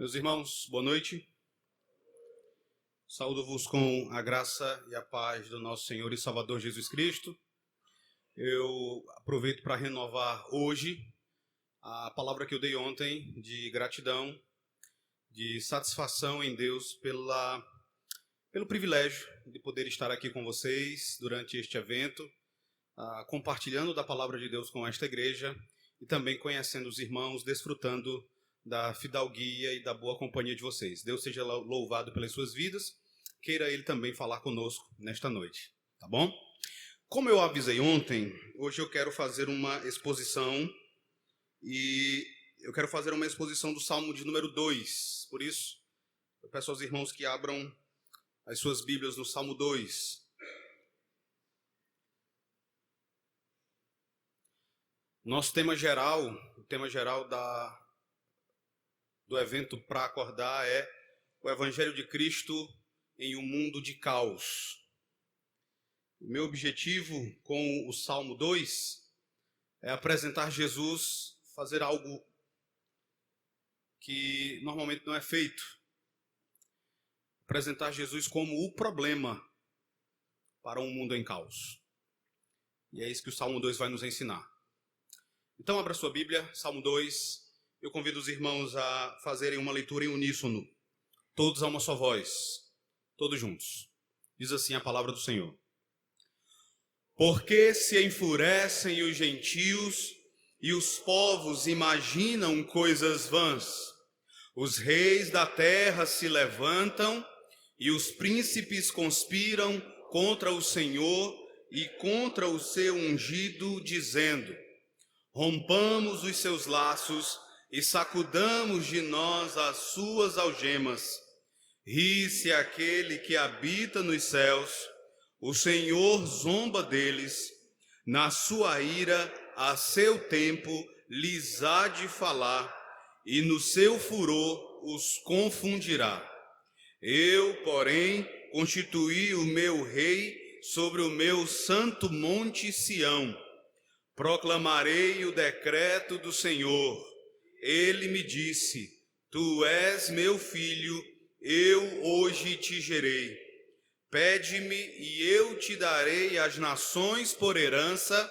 Meus irmãos, boa noite. Saúdo-vos com a graça e a paz do nosso Senhor e Salvador Jesus Cristo. Eu aproveito para renovar hoje a palavra que eu dei ontem de gratidão, de satisfação em Deus pelo privilégio de poder estar aqui com vocês durante este evento, compartilhando da palavra de Deus com esta igreja e também conhecendo os irmãos, desfrutando da fidalguia e da boa companhia de vocês. Deus seja louvado pelas suas vidas. Queira Ele também falar conosco nesta noite, tá bom? Como eu avisei ontem, hoje eu quero fazer uma exposição e eu quero fazer uma exposição do Salmo de número 2. Por isso, eu peço aos irmãos que abram as suas Bíblias no Salmo 2. Nosso tema geral, o tema geral do evento para acordar é o Evangelho de Cristo em um mundo de caos. O meu objetivo com o Salmo 2 é apresentar Jesus, fazer algo que normalmente não é feito. Apresentar Jesus como o problema para um mundo em caos. E é isso que o Salmo 2 vai nos ensinar. Então abra sua Bíblia, Salmo 2. Eu convido os irmãos a fazerem uma leitura em uníssono, todos a uma só voz, todos juntos. Diz assim a palavra do Senhor. Porque se enfurecem os gentios e os povos imaginam coisas vãs. Os reis da terra se levantam e os príncipes conspiram contra o Senhor e contra o seu ungido, dizendo: rompamos os seus laços e sacudamos de nós as suas algemas. Ri-se aquele que habita nos céus, o Senhor zomba deles. Na sua ira, a seu tempo, lhes há de falar, e no seu furor os confundirá. Eu, porém, constituí o meu rei sobre o meu santo monte Sião. Proclamarei o decreto do Senhor. Ele me disse: tu és meu filho, eu hoje te gerei. Pede-me e eu te darei as nações por herança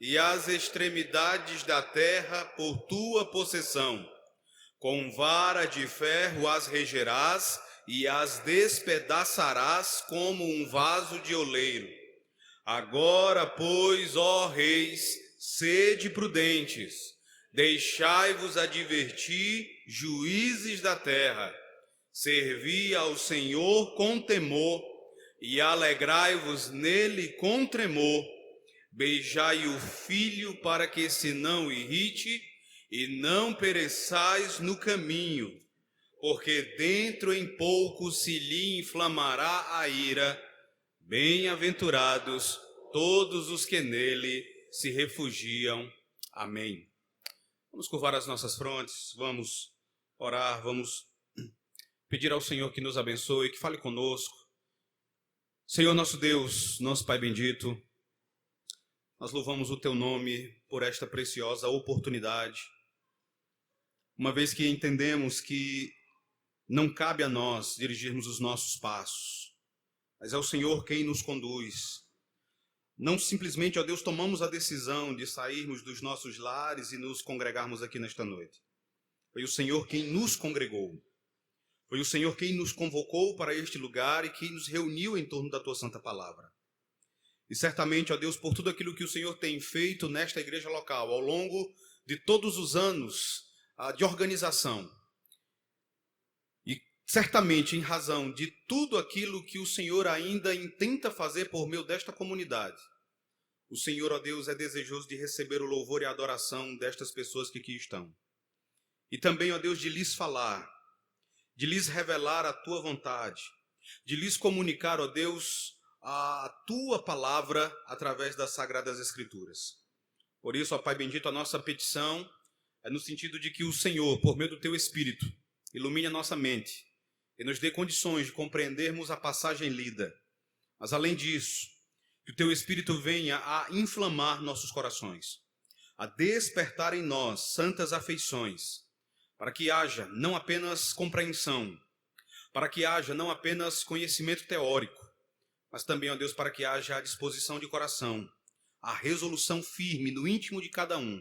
e as extremidades da terra por tua possessão. Com vara de ferro as regerás e as despedaçarás como um vaso de oleiro. Agora, pois, ó reis, sede prudentes. Deixai-vos advertir, juízes da terra. Servi ao Senhor com temor e alegrai-vos nele com tremor. Beijai o filho para que se não irrite e não pereçais no caminho, porque dentro em pouco se lhe inflamará a ira. Bem-aventurados todos os que nele se refugiam. Amém. Vamos curvar as nossas frontes, vamos orar, vamos pedir ao Senhor que nos abençoe, que fale conosco. Senhor nosso Deus, nosso Pai bendito, nós louvamos o Teu nome por esta preciosa oportunidade, uma vez que entendemos que não cabe a nós dirigirmos os nossos passos, mas é o Senhor quem nos conduz. Não simplesmente, ó Deus, tomamos a decisão de sairmos dos nossos lares e nos congregarmos aqui nesta noite. Foi o Senhor quem nos congregou. Foi o Senhor quem nos convocou para este lugar e que nos reuniu em torno da Tua Santa Palavra. E certamente, ó Deus, por tudo aquilo que o Senhor tem feito nesta igreja local, ao longo de todos os anos de organização, e certamente em razão de tudo aquilo que o Senhor ainda intenta fazer por meio desta comunidade, o Senhor, ó Deus, é desejoso de receber o louvor e a adoração destas pessoas que aqui estão. E também, ó Deus, de lhes falar, de lhes revelar a Tua vontade, de lhes comunicar, ó Deus, a Tua palavra através das Sagradas Escrituras. Por isso, ó Pai bendito, a nossa petição é no sentido de que o Senhor, por meio do Teu Espírito, ilumine a nossa mente e nos dê condições de compreendermos a passagem lida. Mas, além disso, que o Teu Espírito venha a inflamar nossos corações, a despertar em nós santas afeições, para que haja não apenas compreensão, para que haja não apenas conhecimento teórico, mas também, ó Deus, para que haja a disposição de coração, a resolução firme no íntimo de cada um,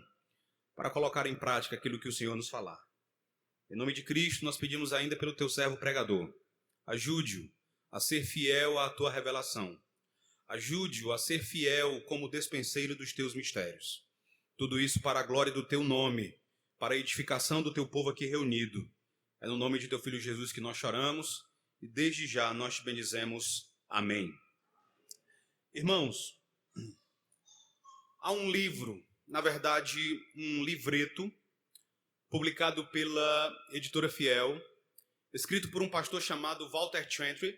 para colocar em prática aquilo que o Senhor nos falar. Em nome de Cristo, nós pedimos ainda pelo teu servo pregador. Ajude-o a ser fiel à tua revelação. Ajude-o a ser fiel como despenseiro dos teus mistérios. Tudo isso para a glória do teu nome, para a edificação do teu povo aqui reunido. É no nome de teu Filho Jesus que nós choramos e desde já nós te bendizemos. Amém. Irmãos, há um livro, na verdade um livreto, publicado pela editora Fiel, escrito por um pastor chamado Walter Chantry,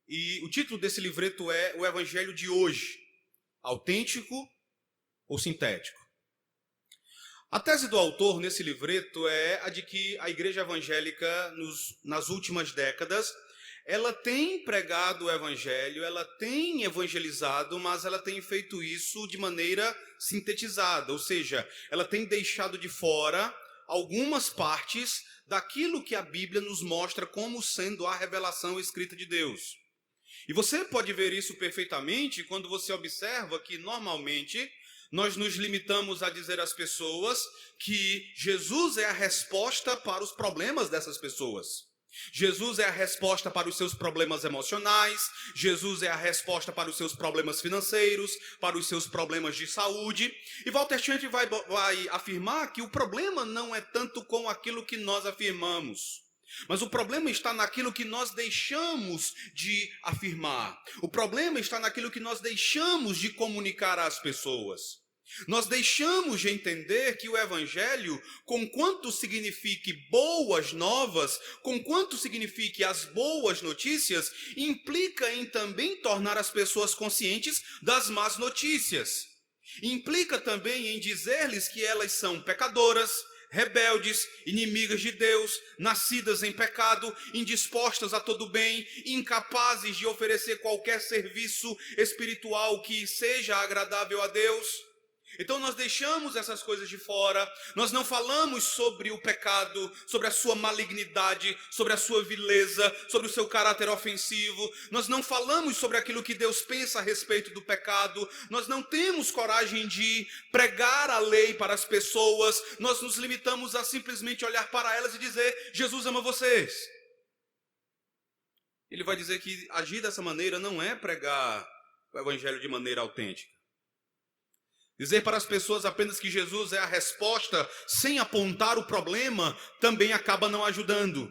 e o título desse livreto é O Evangelho de Hoje, Autêntico ou Sintético? A tese do autor nesse livreto é a de que a igreja evangélica, nas últimas décadas, ela tem pregado o evangelho, ela tem evangelizado, mas ela tem feito isso de maneira sintetizada, ou seja, ela tem deixado de fora algumas partes daquilo que a Bíblia nos mostra como sendo a revelação escrita de Deus. E você pode ver isso perfeitamente quando você observa que, normalmente, nós nos limitamos a dizer às pessoas que Jesus é a resposta para os problemas dessas pessoas. Jesus é a resposta para os seus problemas emocionais, Jesus é a resposta para os seus problemas financeiros, para os seus problemas de saúde. E Walter Chantry vai afirmar que o problema não é tanto com aquilo que nós afirmamos, mas o problema está naquilo que nós deixamos de afirmar. O problema está naquilo que nós deixamos de comunicar às pessoas. Nós deixamos de entender que o evangelho, conquanto signifique boas novas, conquanto signifique as boas notícias, implica em também tornar as pessoas conscientes das más notícias. Implica também em dizer-lhes que elas são pecadoras, rebeldes, inimigas de Deus, nascidas em pecado, indispostas a todo bem, incapazes de oferecer qualquer serviço espiritual que seja agradável a Deus. Então nós deixamos essas coisas de fora, nós não falamos sobre o pecado, sobre a sua malignidade, sobre a sua vileza, sobre o seu caráter ofensivo, nós não falamos sobre aquilo que Deus pensa a respeito do pecado, nós não temos coragem de pregar a lei para as pessoas, nós nos limitamos a simplesmente olhar para elas e dizer: Jesus ama vocês. Ele vai dizer que agir dessa maneira não é pregar o evangelho de maneira autêntica. Dizer para as pessoas apenas que Jesus é a resposta, sem apontar o problema, também acaba não ajudando.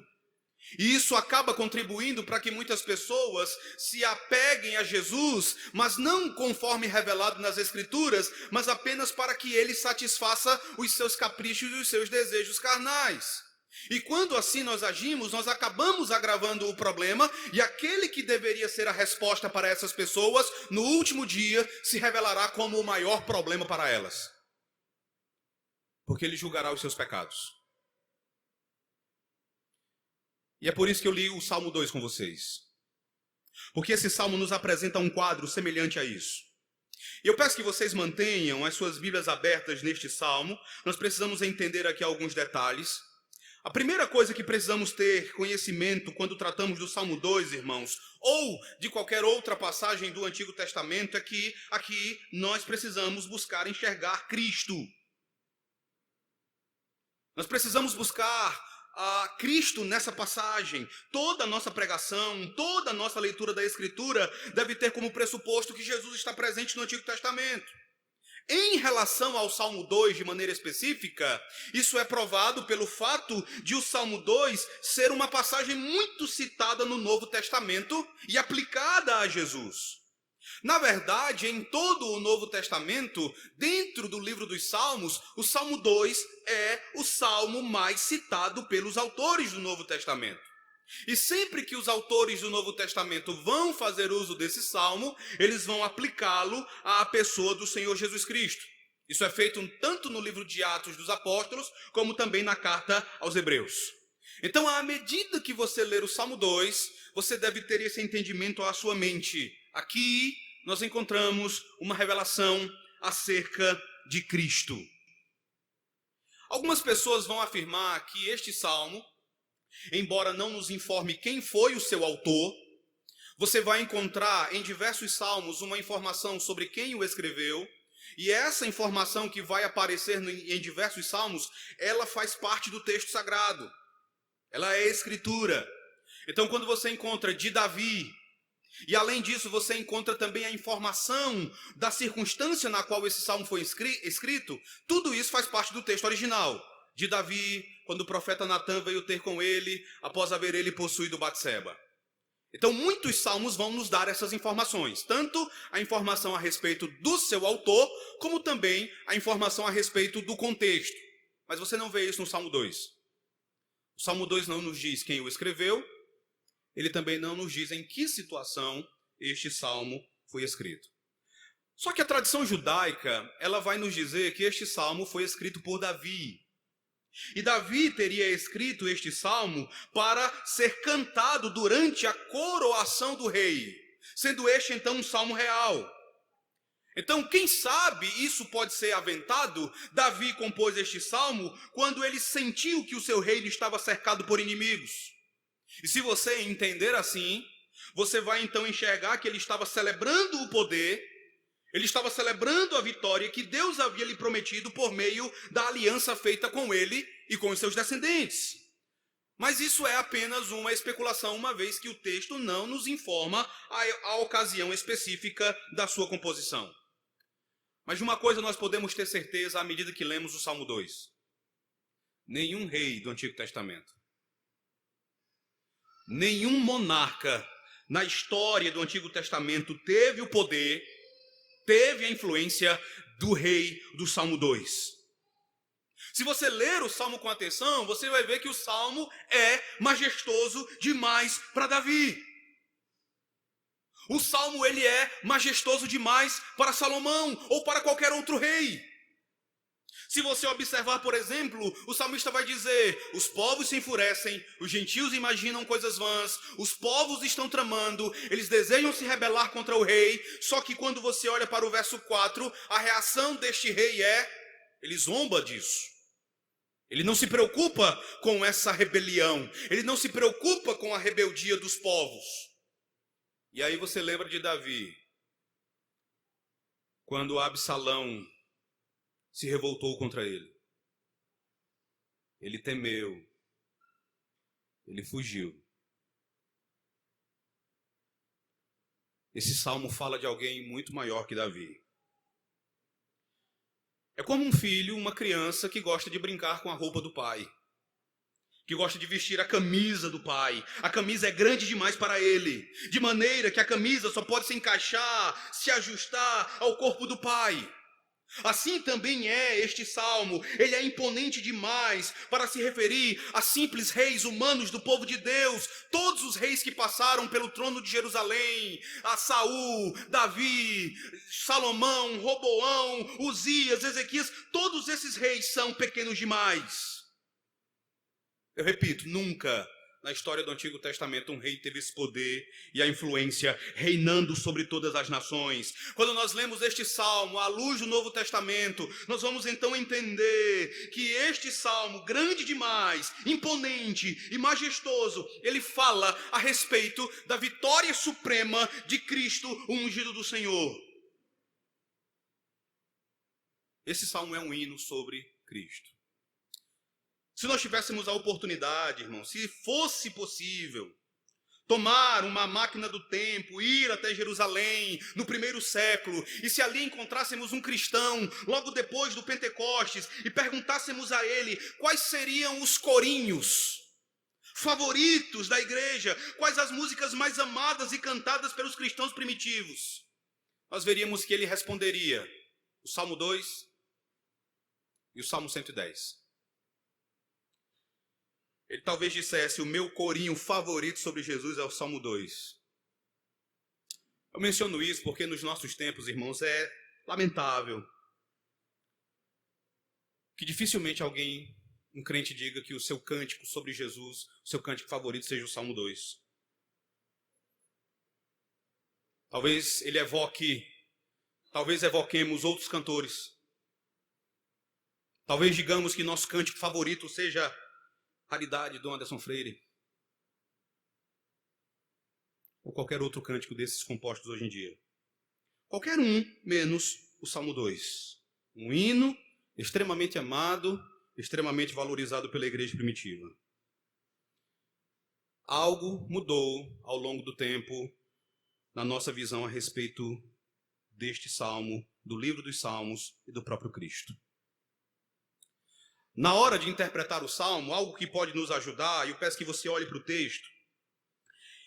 E isso acaba contribuindo para que muitas pessoas se apeguem a Jesus, mas não conforme revelado nas Escrituras, mas apenas para que ele satisfaça os seus caprichos e os seus desejos carnais. E quando assim nós agimos, nós acabamos agravando o problema, e aquele que deveria ser a resposta para essas pessoas, no último dia, se revelará como o maior problema para elas. Porque ele julgará os seus pecados. E é por isso que eu li o Salmo 2 com vocês. Porque esse salmo nos apresenta um quadro semelhante a isso. E eu peço que vocês mantenham as suas Bíblias abertas neste salmo. Nós precisamos entender aqui alguns detalhes. A primeira coisa que precisamos ter conhecimento quando tratamos do Salmo 2, irmãos, ou de qualquer outra passagem do Antigo Testamento, é que aqui nós precisamos buscar enxergar Cristo. Nós precisamos buscar a Cristo nessa passagem. Toda a nossa pregação, toda a nossa leitura da Escritura deve ter como pressuposto que Jesus está presente no Antigo Testamento. Em relação ao Salmo 2, de maneira específica, isso é provado pelo fato de o Salmo 2 ser uma passagem muito citada no Novo Testamento e aplicada a Jesus. Na verdade, em todo o Novo Testamento, dentro do livro dos Salmos, o Salmo 2 é o salmo mais citado pelos autores do Novo Testamento. E sempre que os autores do Novo Testamento vão fazer uso desse salmo, eles vão aplicá-lo à pessoa do Senhor Jesus Cristo. Isso é feito tanto no livro de Atos dos Apóstolos, como também na carta aos Hebreus. Então, à medida que você ler o Salmo 2, você deve ter esse entendimento à sua mente. Aqui nós encontramos uma revelação acerca de Cristo. Algumas pessoas vão afirmar que este salmo, embora não nos informe quem foi o seu autor, você vai encontrar em diversos salmos uma informação sobre quem o escreveu, e essa informação que vai aparecer em diversos salmos, ela faz parte do texto sagrado. Ela é escritura. Então, quando você encontra de Davi, e além disso você encontra também a informação da circunstância na qual esse salmo foi escrito, tudo isso faz parte do texto original. De Davi, quando o profeta Natã veio ter com ele, após haver ele possuído Batseba. Então, muitos salmos vão nos dar essas informações, tanto a informação a respeito do seu autor, como também a informação a respeito do contexto. Mas você não vê isso no Salmo 2. O Salmo 2 não nos diz quem o escreveu, ele também não nos diz em que situação este salmo foi escrito. Só que a tradição judaica, ela vai nos dizer que este salmo foi escrito por Davi. E Davi teria escrito este salmo para ser cantado durante a coroação do rei, sendo este então um salmo real. Então, quem sabe isso pode ser aventado? Davi compôs este salmo quando ele sentiu que o seu reino estava cercado por inimigos. E se você entender assim, você vai então enxergar que ele estava celebrando o poder, ele estava celebrando a vitória que Deus havia lhe prometido por meio da aliança feita com ele e com os seus descendentes. Mas isso é apenas uma especulação, uma vez que o texto não nos informa a ocasião específica da sua composição. Mas de uma coisa nós podemos ter certeza à medida que lemos o Salmo 2. Nenhum rei do Antigo Testamento, nenhum monarca na história do Antigo Testamento teve o poder, teve a influência do rei do Salmo 2. Se você ler o Salmo com atenção, você vai ver que o Salmo é majestoso demais para Davi. O Salmo ele é majestoso demais para Salomão ou para qualquer outro rei. Se você observar, por exemplo, o salmista vai dizer: os povos se enfurecem, os gentios imaginam coisas vãs, os povos estão tramando, eles desejam se rebelar contra o rei. Só que quando você olha para o verso 4, a reação deste rei ele zomba disso. Ele não se preocupa com essa rebelião, ele não se preocupa com a rebeldia dos povos. E aí você lembra de Davi, quando Absalão se revoltou contra ele. Ele temeu. Ele fugiu. Esse salmo fala de alguém muito maior que Davi. É como um filho, uma criança que gosta de brincar com a roupa do pai, que gosta de vestir a camisa do pai. A camisa é grande demais para ele, de maneira que a camisa só pode se encaixar, se ajustar ao corpo do pai. Assim também é este salmo. Ele é imponente demais para se referir a simples reis humanos do povo de Deus. Todos os reis que passaram pelo trono de Jerusalém, a Saul, Davi, Salomão, Roboão, Uzias, Ezequias, todos esses reis são pequenos demais. Eu repito, nunca na história do Antigo Testamento um rei teve esse poder e a influência reinando sobre todas as nações. Quando nós lemos este salmo à luz do Novo Testamento, nós vamos então entender que este salmo, grande demais, imponente e majestoso, ele fala a respeito da vitória suprema de Cristo, o ungido do Senhor. Esse salmo é um hino sobre Cristo. Se nós tivéssemos a oportunidade, irmão, se fosse possível, tomar uma máquina do tempo, ir até Jerusalém, no primeiro século, e se ali encontrássemos um cristão, logo depois do Pentecostes, e perguntássemos a ele quais seriam os corinhos favoritos da igreja, quais as músicas mais amadas e cantadas pelos cristãos primitivos, nós veríamos que ele responderia o Salmo 2 e o Salmo 110. Ele talvez dissesse: o meu corinho favorito sobre Jesus é o Salmo 2. Eu menciono isso porque nos nossos tempos, irmãos, é lamentável que dificilmente alguém, um crente, diga que o seu cântico sobre Jesus, o seu cântico favorito seja o Salmo 2. Talvez evoquemos outros cantores. Talvez digamos que nosso cântico favorito seja Raridade, do Anderson Freire, ou qualquer outro cântico desses compostos hoje em dia. Qualquer um, menos o Salmo 2. Um hino extremamente amado, extremamente valorizado pela igreja primitiva. Algo mudou ao longo do tempo na nossa visão a respeito deste salmo, do livro dos Salmos e do próprio Cristo. Na hora de interpretar o salmo, algo que pode nos ajudar, e eu peço que você olhe para o texto.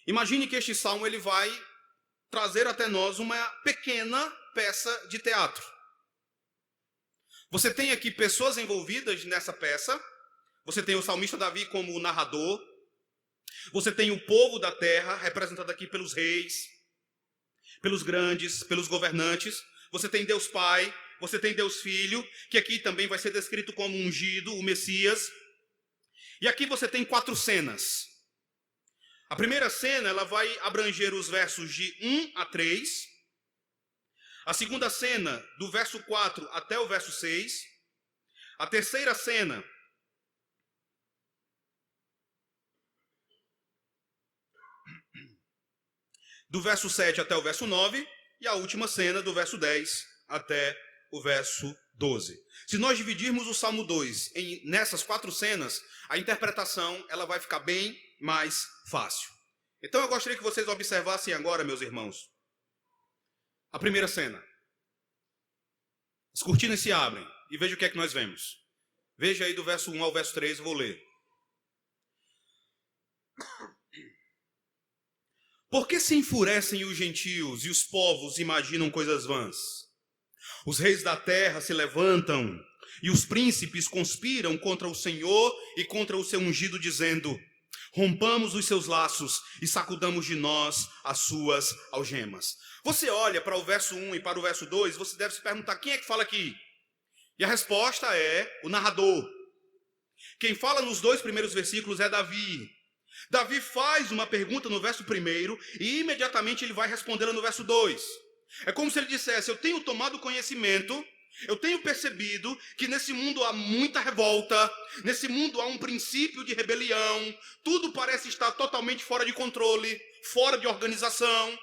Imagine que este salmo ele vai trazer até nós uma pequena peça de teatro. Você tem aqui pessoas envolvidas nessa peça. Você tem o salmista Davi como o narrador. Você tem o povo da terra, representado aqui pelos reis, pelos grandes, pelos governantes. Você tem Deus Pai, você tem Deus Filho, que aqui também vai ser descrito como ungido, o Messias. E aqui você tem 4 cenas. A primeira cena ela vai abranger os versos de 1 a 3. A segunda cena, do verso 4 até o verso 6. A terceira cena, do verso 7 até o verso 9. E a última cena, do verso 10 até o verso 12. Se nós dividirmos o Salmo 2 nessas 4 cenas, a interpretação ela vai ficar bem mais fácil. Então eu gostaria que vocês observassem agora, meus irmãos, a primeira cena. As cortinas se abrem e veja o que é que nós vemos. Veja aí do verso 1 ao verso 3, eu vou ler. Por que se enfurecem os gentios e os povos imaginam coisas vãs? Os reis da terra se levantam e os príncipes conspiram contra o Senhor e contra o seu ungido, dizendo: rompamos os seus laços e sacudamos de nós as suas algemas. Você olha para o verso 1 e para o verso 2, você deve se perguntar: quem é que fala aqui? E a resposta é o narrador. Quem fala nos 2 primeiros versículos é Davi. Davi faz uma pergunta no verso 1 e imediatamente ele vai respondê-la no verso 2. É como se ele dissesse: eu tenho tomado conhecimento, eu tenho percebido que nesse mundo há muita revolta, nesse mundo há um princípio de rebelião, tudo parece estar totalmente fora de controle, fora de organização.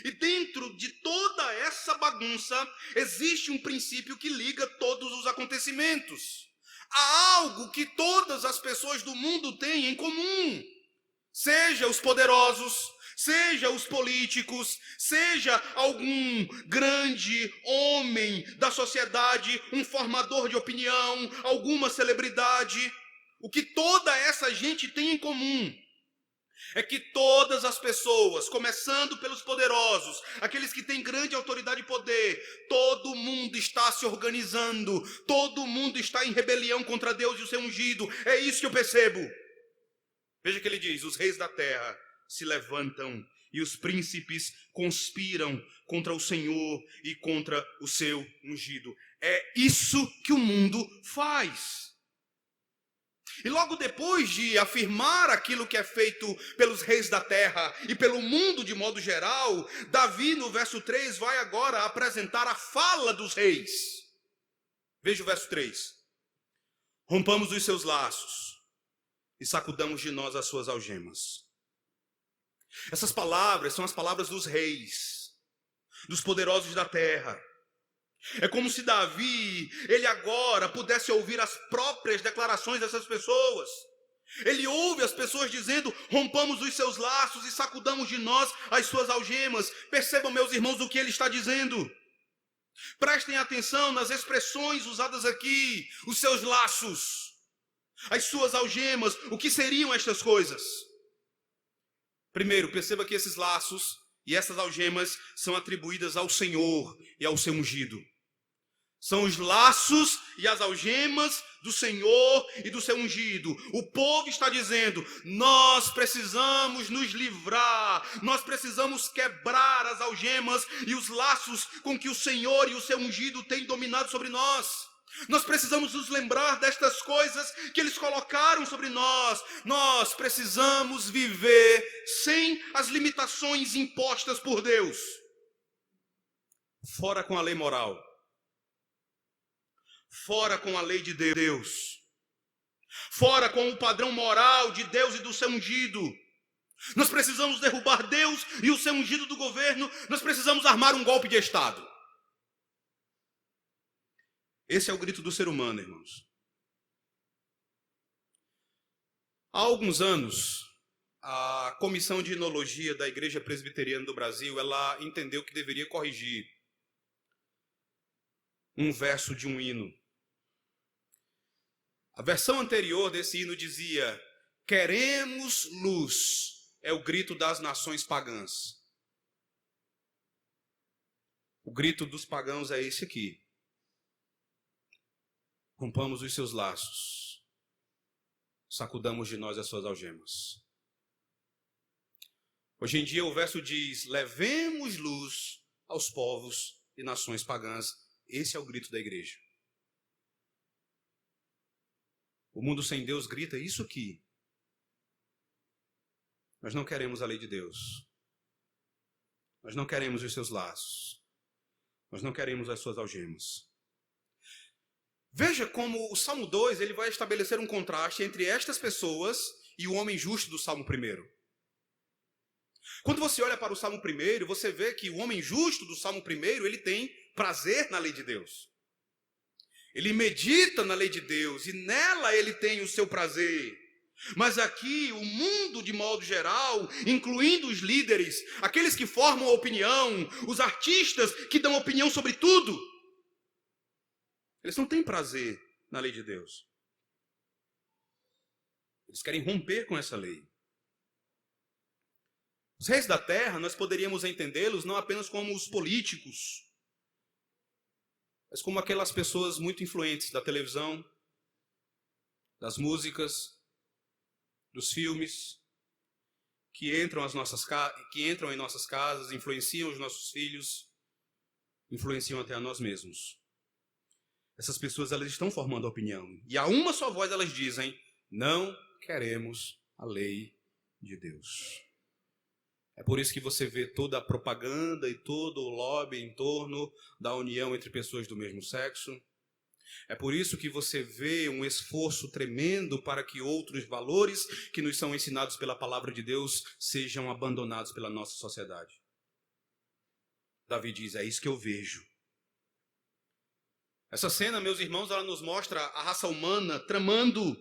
E dentro de toda essa bagunça, existe um princípio que liga todos os acontecimentos. Há algo que todas as pessoas do mundo têm em comum. Seja os poderosos, seja os políticos, seja algum grande homem da sociedade, um formador de opinião, alguma celebridade. O que toda essa gente tem em comum é que todas as pessoas, começando pelos poderosos, aqueles que têm grande autoridade e poder, todo mundo está se organizando, todo mundo está em rebelião contra Deus e o seu ungido. É isso que eu percebo. Veja que ele diz: os reis da terra se levantam e os príncipes conspiram contra o Senhor e contra o seu ungido. É isso que o mundo faz. E logo depois de afirmar aquilo que é feito pelos reis da terra e pelo mundo de modo geral, Davi no verso 3 vai agora apresentar a fala dos reis. Veja o verso 3. Rompamos os seus laços e sacudamos de nós as suas algemas. Essas palavras são as palavras dos reis, dos poderosos da terra. É como se Davi, ele agora pudesse ouvir as próprias declarações dessas pessoas. Ele ouve as pessoas dizendo: rompamos os seus laços e sacudamos de nós as suas algemas. Percebam, meus irmãos, o que ele está dizendo. Prestem atenção nas expressões usadas aqui. Os seus laços, as suas algemas. O que seriam estas coisas? Primeiro, perceba que esses laços e essas algemas são atribuídas ao Senhor e ao seu ungido. São os laços e as algemas do Senhor e do seu ungido. O povo está dizendo: nós precisamos nos livrar, nós precisamos quebrar as algemas e os laços com que o Senhor e o seu ungido têm dominado sobre nós. Nós precisamos nos lembrar destas coisas que eles colocaram sobre nós. Nós precisamos viver sem as limitações impostas por Deus. Fora com a lei moral. Fora com a lei de Deus. Fora com o padrão moral de Deus e do seu ungido. Nós precisamos derrubar Deus e o seu ungido do governo. Nós precisamos armar um golpe de Estado. Esse é o grito do ser humano, irmãos. Há alguns anos, a Comissão de Enologia da Igreja Presbiteriana do Brasil, ela entendeu que deveria corrigir um verso de um hino. A versão anterior desse hino dizia: queremos luz, é o grito das nações pagãs. O grito dos pagãos é esse aqui: rompamos os seus laços, sacudamos de nós as suas algemas. Hoje em dia o verso diz: levemos luz aos povos e nações pagãs. Esse é o grito da igreja. O mundo sem Deus grita isso aqui. Nós não queremos a lei de Deus. Nós não queremos os seus laços. Nós não queremos as suas algemas. Veja como o Salmo 2 ele vai estabelecer um contraste entre estas pessoas e o homem justo do Salmo 1. Quando você olha para o Salmo 1, você vê que o homem justo do Salmo 1, ele tem prazer na lei de Deus. Ele medita na lei de Deus e nela ele tem o seu prazer. Mas aqui o mundo de modo geral, incluindo os líderes, aqueles que formam a opinião, os artistas que dão opinião sobre tudo, eles não têm prazer na lei de Deus. Eles querem romper com essa lei. Os reis da terra, nós poderíamos entendê-los não apenas como os políticos, mas como aquelas pessoas muito influentes da televisão, das músicas, dos filmes, que entram em nossas casas, influenciam os nossos filhos, influenciam até a nós mesmos. Essas pessoas, elas estão formando opinião. E a uma só voz elas dizem: não queremos a lei de Deus. É por isso que você vê toda a propaganda e todo o lobby em torno da união entre pessoas do mesmo sexo. É por isso que você vê um esforço tremendo para que outros valores que nos são ensinados pela palavra de Deus sejam abandonados pela nossa sociedade. Davi diz: é isso que eu vejo. Essa cena, meus irmãos, ela nos mostra a raça humana tramando,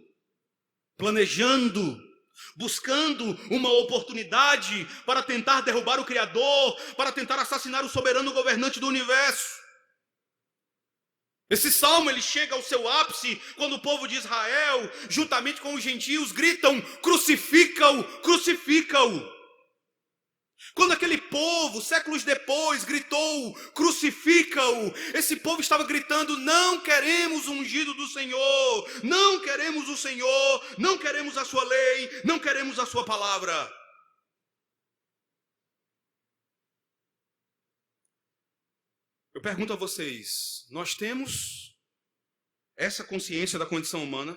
planejando, buscando uma oportunidade para tentar derrubar o Criador, para tentar assassinar o soberano governante do universo. Esse salmo ele chega ao seu ápice quando o povo de Israel, juntamente com os gentios, gritam: crucifica-o, crucifica-o. Quando aquele povo, séculos depois, gritou: crucifica-o, esse povo estava gritando: não queremos o ungido do Senhor, não queremos o Senhor, não queremos a sua lei, não queremos a sua palavra. Eu pergunto a vocês: nós temos essa consciência da condição humana?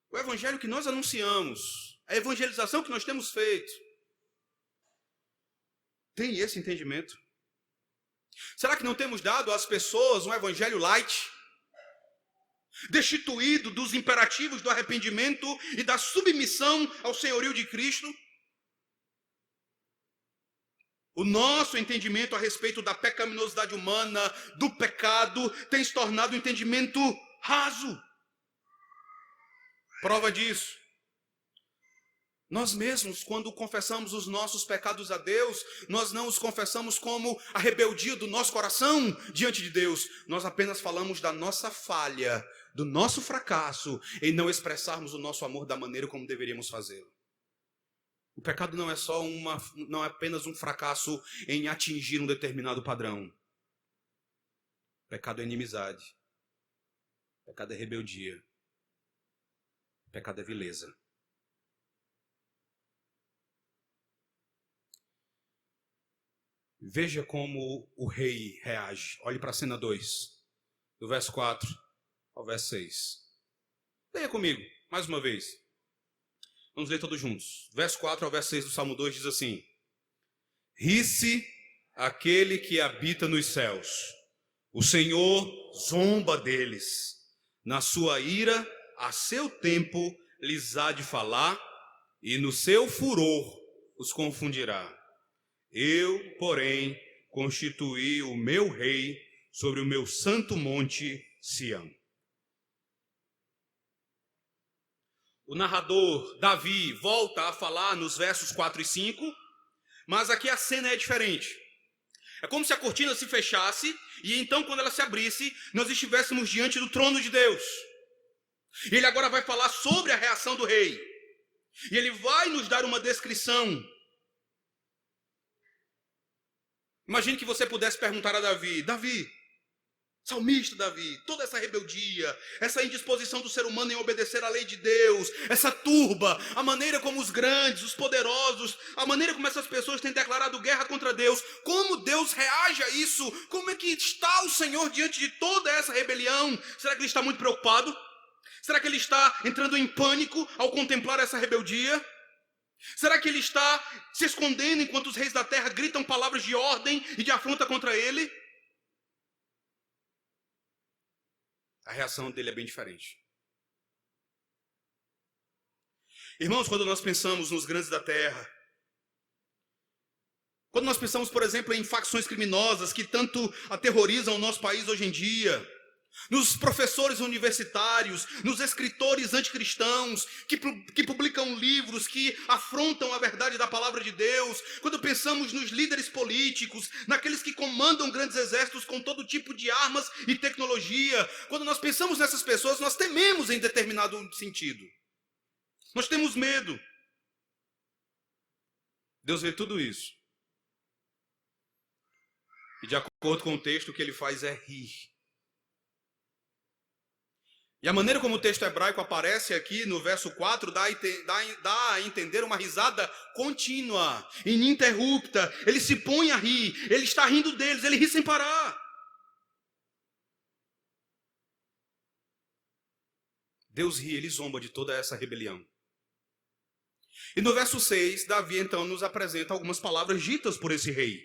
O evangelho que nós anunciamos, a evangelização que nós temos feito, tem esse entendimento? Será que não temos dado às pessoas um evangelho light, destituído dos imperativos do arrependimento e da submissão ao senhorio de Cristo? O nosso entendimento a respeito da pecaminosidade humana, do pecado, tem se tornado um entendimento raso. Prova disso: nós mesmos, quando confessamos os nossos pecados a Deus, nós não os confessamos como a rebeldia do nosso coração diante de Deus. Nós apenas falamos da nossa falha, do nosso fracasso, em não expressarmos o nosso amor da maneira como deveríamos fazê-lo. O pecado não é apenas um fracasso em atingir um determinado padrão. O pecado é inimizade. O pecado é rebeldia. O pecado é vileza. Veja como o rei reage. Olhe para a cena 2, do verso 4 ao verso 6. Leia comigo, mais uma vez. Vamos ler todos juntos. Verso 4 ao verso 6 do Salmo 2 diz assim: ri-se aquele que habita nos céus, O Senhor zomba deles. Na sua ira, a seu tempo, lhes há de falar, e no seu furor os confundirá. Eu, porém, constituí o meu rei sobre o meu santo monte Sião. O narrador Davi volta a falar nos versos 4 e 5, mas aqui a cena é diferente. É como se a cortina se fechasse e então, quando ela se abrisse, nós estivéssemos diante do trono de Deus. E ele agora vai falar sobre a reação do rei. E ele vai nos dar uma descrição. Imagine que você pudesse perguntar a Davi: Davi, salmista Davi, toda essa rebeldia, essa indisposição do ser humano em obedecer à lei de Deus, essa turba, a maneira como os grandes, os poderosos, a maneira como essas pessoas têm declarado guerra contra Deus, como Deus reage a isso? Como é que está o Senhor diante de toda essa rebelião? Será que ele está muito preocupado? Será que ele está entrando em pânico ao contemplar essa rebeldia? Será que ele está se escondendo enquanto os reis da terra gritam palavras de ordem e de afronta contra ele? A reação dele é bem diferente. Irmãos, quando nós pensamos nos grandes da terra, quando nós pensamos, por exemplo, em facções criminosas que tanto aterrorizam o nosso país hoje em dia, nos professores universitários, nos escritores anticristãos que publicam livros que afrontam a verdade da palavra de Deus, quando pensamos nos líderes políticos, naqueles que comandam grandes exércitos com todo tipo de armas e tecnologia, quando nós pensamos nessas pessoas, nós tememos em determinado sentido. Nós temos medo. Deus vê tudo isso. E de acordo com o texto, o que ele faz é rir. E a maneira como o texto hebraico aparece aqui no verso 4 dá a entender uma risada contínua, ininterrupta. Ele se põe a rir, ele está rindo deles, ele ri sem parar. Deus ri, ele zomba de toda essa rebelião. E no verso 6, Davi então nos apresenta algumas palavras ditas por esse rei.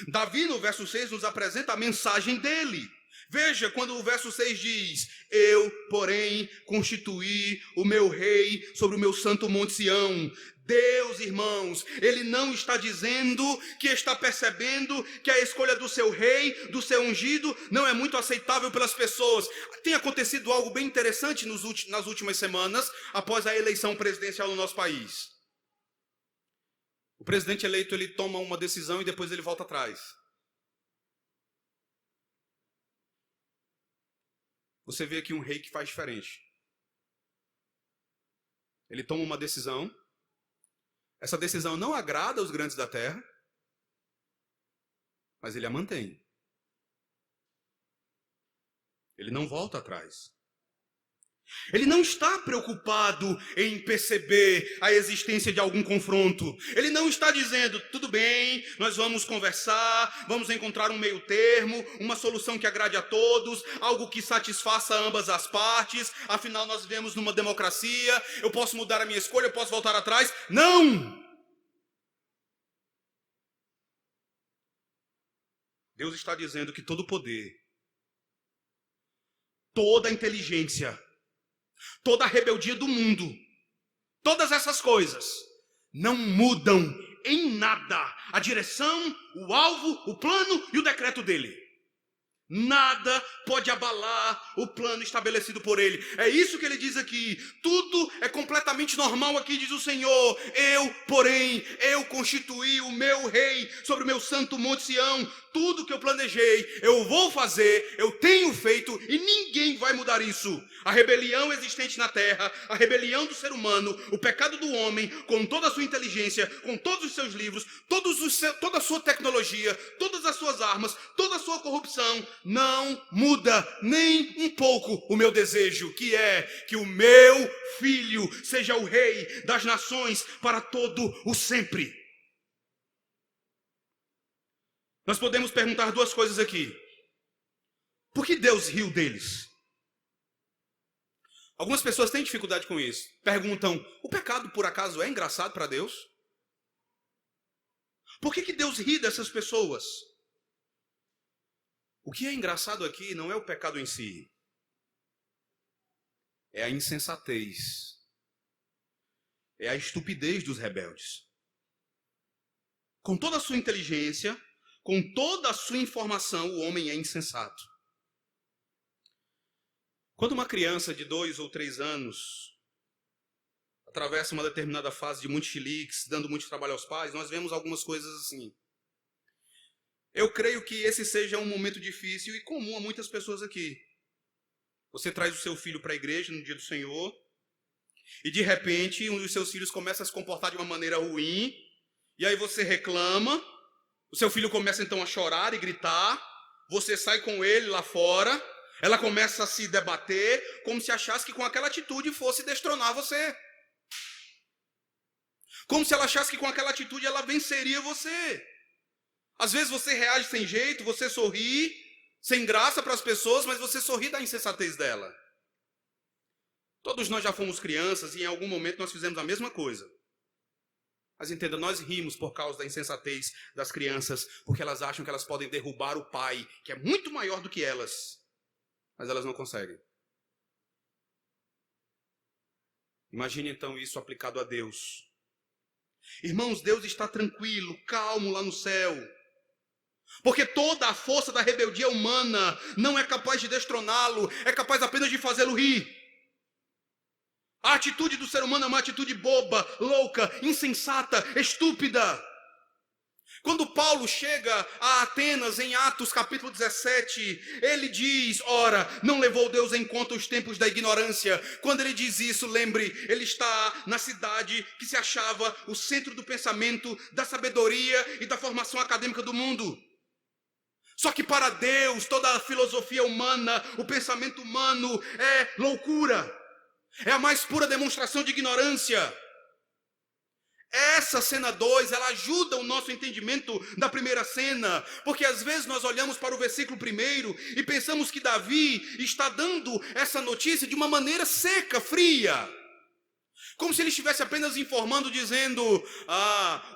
Davi no verso 6 nos apresenta a mensagem dele. Veja quando o verso 6 diz: eu, porém, constituí o meu rei sobre o meu santo monte Sião. Deus, irmãos, ele não está dizendo que está percebendo que a escolha do seu rei, do seu ungido, não é muito aceitável pelas pessoas. Tem acontecido algo bem interessante nas últimas semanas, após a eleição presidencial no nosso país. O presidente eleito, ele toma uma decisão e depois ele volta atrás. Você vê aqui um rei que faz diferente. Ele toma uma decisão. Essa decisão não agrada aos grandes da terra, mas ele a mantém. Ele não volta atrás. Ele não está preocupado em perceber a existência de algum confronto. Ele não está dizendo: tudo bem, nós vamos conversar, vamos encontrar um meio termo, uma solução que agrade a todos, algo que satisfaça ambas as partes, afinal nós vivemos numa democracia, eu posso mudar a minha escolha, eu posso voltar atrás. Não! Deus está dizendo que todo poder, toda a inteligência, toda a rebeldia do mundo, todas essas coisas não mudam em nada a direção, o alvo, o plano e o decreto dele. Nada pode abalar o plano estabelecido por ele. É isso que ele diz aqui. Tudo é completamente normal aqui, diz o Senhor. Eu, porém, eu constituí o meu rei sobre o meu santo monte Sião. Tudo que eu planejei, eu vou fazer, eu tenho feito e ninguém vai mudar isso. A rebelião existente na terra, a rebelião do ser humano, o pecado do homem, com toda a sua inteligência, com todos os seus livros, toda a sua tecnologia, todas as suas armas, toda a sua corrupção, não muda nem um pouco o meu desejo, que é que o meu filho seja o rei das nações para todo o sempre. Nós podemos perguntar duas coisas aqui. Por que Deus riu deles? Algumas pessoas têm dificuldade com isso. Perguntam: o pecado por acaso é engraçado para Deus? Por que Deus ri dessas pessoas? O que é engraçado aqui não é o pecado em si, é a insensatez, é a estupidez dos rebeldes. Com toda a sua inteligência, com toda a sua informação, o homem é insensato. Quando uma criança de 2 ou 3 anos atravessa uma determinada fase de muitos chiliques, dando muito trabalho aos pais, nós vemos algumas coisas assim. Eu creio que esse seja um momento difícil e comum a muitas pessoas aqui. Você traz o seu filho para a igreja no dia do Senhor e de repente um dos seus filhos começa a se comportar de uma maneira ruim e aí você reclama, o seu filho começa então a chorar e gritar, você sai com ele lá fora, ela começa a se debater como se achasse que com aquela atitude fosse destronar você. Como se ela achasse que com aquela atitude ela venceria você. Às vezes você reage sem jeito, você sorri, sem graça para as pessoas, mas você sorri da insensatez dela. Todos nós já fomos crianças e em algum momento nós fizemos a mesma coisa. Mas entenda, nós rimos por causa da insensatez das crianças, porque elas acham que elas podem derrubar o pai, que é muito maior do que elas, mas elas não conseguem. Imagine então isso aplicado a Deus. Irmãos, Deus está tranquilo, calmo lá no céu. Porque toda a força da rebeldia humana não é capaz de destroná-lo, é capaz apenas de fazê-lo rir. A atitude do ser humano é uma atitude boba, louca, insensata, estúpida. Quando Paulo chega a Atenas, em Atos capítulo 17, ele diz, ora, não levou Deus em conta os tempos da ignorância. Quando ele diz isso, lembre, ele está na cidade que se achava o centro do pensamento, da sabedoria e da formação acadêmica do mundo. Só que para Deus, toda a filosofia humana, o pensamento humano é loucura. É a mais pura demonstração de ignorância. Essa cena 2, ela ajuda o nosso entendimento da primeira cena, porque às vezes nós olhamos para o versículo 1 e pensamos que Davi está dando essa notícia de uma maneira seca, fria. Como se ele estivesse apenas informando, dizendo,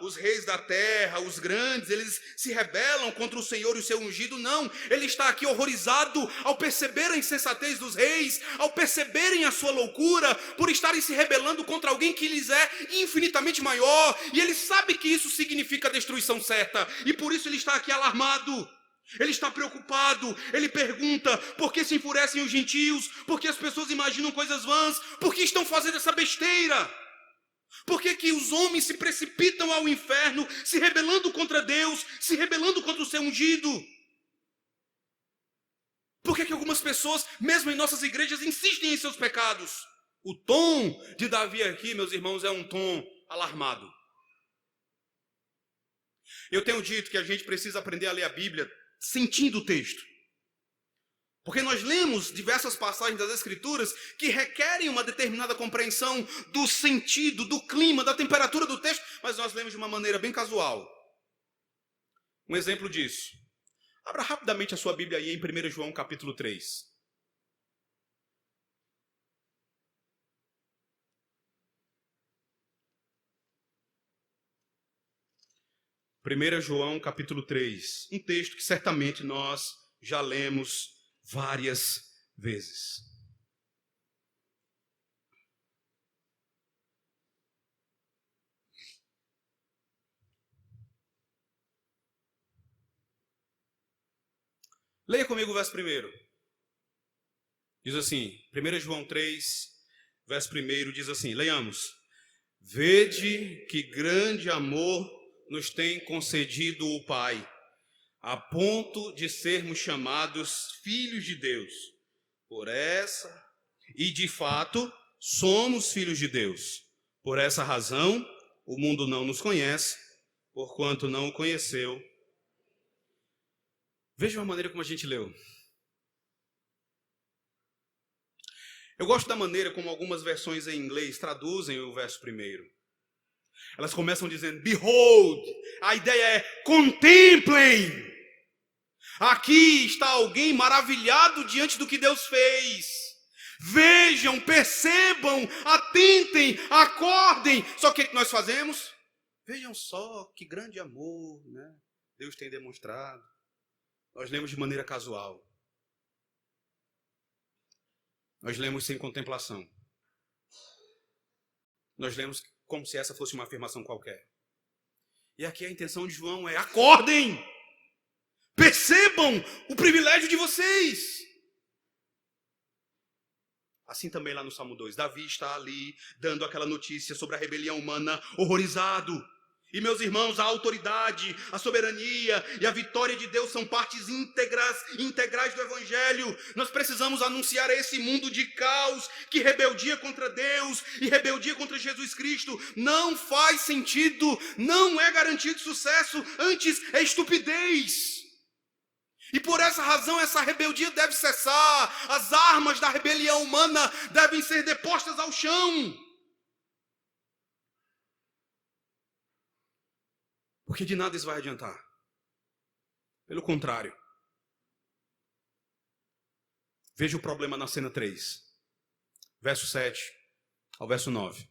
os reis da terra, os grandes, eles se rebelam contra o Senhor e o seu ungido. Não, ele está aqui horrorizado ao perceber a insensatez dos reis, ao perceberem a sua loucura, por estarem se rebelando contra alguém que lhes é infinitamente maior. E ele sabe que isso significa a destruição certa, e por isso ele está aqui alarmado. Ele está preocupado, ele pergunta, por que se enfurecem os gentios? Por que as pessoas imaginam coisas vãs? Por que estão fazendo essa besteira? Por que que os homens se precipitam ao inferno, se rebelando contra Deus, se rebelando contra o seu ungido? Por que que algumas pessoas, mesmo em nossas igrejas, insistem em seus pecados? O tom de Davi aqui, meus irmãos, é um tom alarmado. Eu tenho dito que a gente precisa aprender a ler a Bíblia sentindo o texto. Porque nós lemos diversas passagens das Escrituras que requerem uma determinada compreensão do sentido, do clima, da temperatura do texto, mas nós lemos de uma maneira bem casual. Um exemplo disso. Abra rapidamente a sua Bíblia aí em 1 João capítulo 3. 1 João capítulo 3, um texto que certamente nós já lemos várias vezes. Leia comigo o verso 1. Diz assim, 1 João 3, verso 1 diz assim, leiamos. Vede que grande amor nos tem concedido o Pai, a ponto de sermos chamados filhos de Deus. E de fato, somos filhos de Deus. Por essa razão, o mundo não nos conhece, porquanto não o conheceu. Veja a maneira como a gente leu. Eu gosto da maneira como algumas versões em inglês traduzem o verso 1. Elas começam dizendo, behold, a ideia é, contemplem. Aqui está alguém maravilhado diante do que Deus fez. Vejam, percebam, atentem, acordem. Só que o que nós fazemos? Vejam só que grande amor, né? Deus tem demonstrado. Nós lemos de maneira casual. Nós lemos sem contemplação. Nós lemos como se essa fosse uma afirmação qualquer. E aqui a intenção de João é: acordem! Percebam o privilégio de vocês! Assim também lá no Salmo 2, Davi está ali dando aquela notícia sobre a rebelião humana, horrorizado. E meus irmãos, a autoridade, a soberania e a vitória de Deus são partes integrais do Evangelho. Nós precisamos anunciar a esse mundo de caos que rebeldia contra Deus e rebeldia contra Jesus Cristo não faz sentido, não é garantido sucesso, antes é estupidez. E por essa razão essa rebeldia deve cessar, as armas da rebelião humana devem ser depostas ao chão. Porque de nada isso vai adiantar. Pelo contrário. Veja o problema na cena 3. Verso 7 ao verso 9.